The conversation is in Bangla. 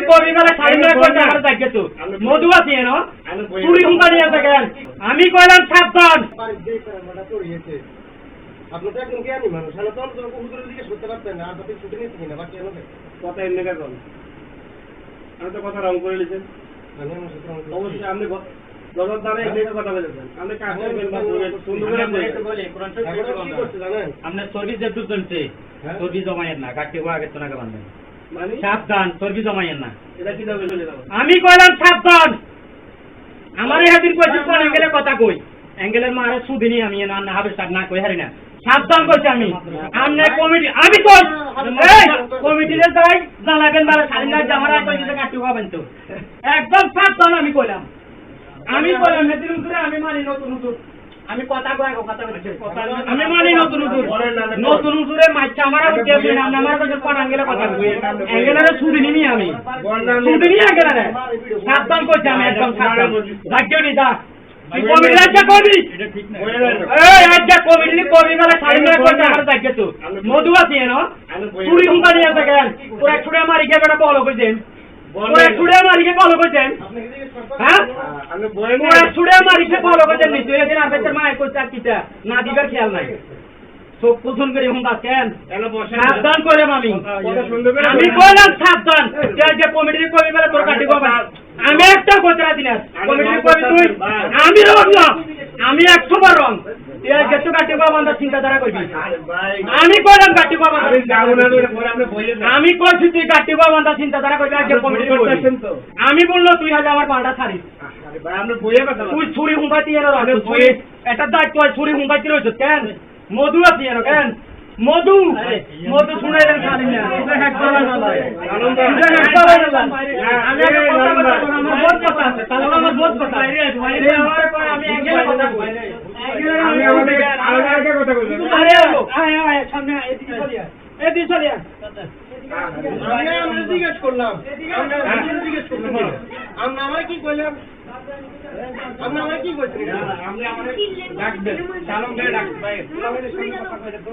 কবি গেলে সাড়ে মেরে করতে আমার দেখে তো মধু আছে না চুরি হুঙ্কা নিয়ে থাকেন আমি কইলাম সাবধান আপনি তো একদম জ্ঞানী মানুষ হলে তো অন্তত হুজুরের দিকে শুনতে পারতেন না আর আপনি ছুটি নিতে কিনা বাকি এনে কথা এমনি কেন আমি তো কথা রং করে লিখেন অবশ্যই আপনি গজল দ্বারা এমনি কথা বলেছেন আপনি কাছে সুন্দর করে জানেন আপনার সার্ভিস একটু চলছে সার্ভিস জমায়েন না কাটতে আগে তো নাকে বাঁধবেন মানে সাবধান সার্ভিস জমায়েন না এটা কি দাবে চলে যাবে আমি কইলাম সাবধান আমার এদিন কইছি কোন অ্যাঙ্গেলে কথা কই অ্যাঙ্গেলের মারে সুদিনি আমি না হবে স্টার্ট না কই হারি না সাবধান কইছি আমি আমনে কমিটি আমি কই এই কমিটিতে যাই জানাবেন বারে সাড়ে না জামারা কইতে কাটি হবেন তো একদম সাবধান আমি কইলাম হেদিন উঠে আমি মানি নতুন উঠুর আমি কথা কই কথা বলছি আমি মানি নতুন উঠুরে মাইচা আমারা উঠে না আমার কাছে কোন অ্যাঙ্গেলে কথা কই অ্যাঙ্গেলের সুদিনি আমি সুদিনি অ্যাঙ্গেলের সাবধান কইছি আমি একদম সাবধান রাজ্যনি দা কমিটি রাজ্য কবি এটা ঠিক না এই রাজ্য কমিটি কবি গেলে সাড়ে মেরে করতে আমার দেখে তো মধু আছে না চুরি হুঙ্কা নিয়ে থাকেন ওরা ছুড়ে মারি কে বেটা বলো কইছেন ওরা ছুড়ে মারি কে বলো কইছেন হ্যাঁ আমি বলে ওরা ছুড়ে মারি কে বলো কইছেন নি তুই এদিন আপের মায়ের কইছে আর কিটা না দিবার খেয়াল নাই সব পছন্দ করে হুঙ্কা কেন সাবধান করে আমি কইলাম সাবধান যে কমিটির কবি গেলে তোর কাটি কবা আমি একটা কথা দিন কমিটির কবি তুই আমি রং না আমি 100 বার রং তুই যেত কাটি কবা বান্দা চিন্তাধারা করবি আমি কইলাম কাটি কবা আমি যাব না পরে আপনি বলেন আমি কইছি তুই কাটি কবা বান্দা চিন্তাধারা করবি আজকে কমিটির কবি আমি বললো তুই আজ আমার পাটা ছাড়িস আরে ভাই আমরা বইয়ে কথা তুই ছুরি হুঙ্কাতি এর তুই এটা দায়িত্ব ছুরি হুঙ্কাতি রইছ কেন মধু আছে এর কেন মধু শুনাইলেন খালি না এটা একটা না ভাই এটা একটা না আমি আমার বহুত কথা আছে তাহলে আমার বহুত কথা এই আমার পর আমি এঙ্গেলে কথা কই আমি আমাদের আলাদা কথা কইছি আরে আয় সামনে এদিকে চলিয়া আমি জিজ্ঞেস করলাম আমরা আমার কি কইলাম আপনি আমার কি কইছেন আপনি আমাদের ডাকবেন চালক দিয়ে ডাকবেন ভাই আমাদের সঙ্গে কথা কইতে তো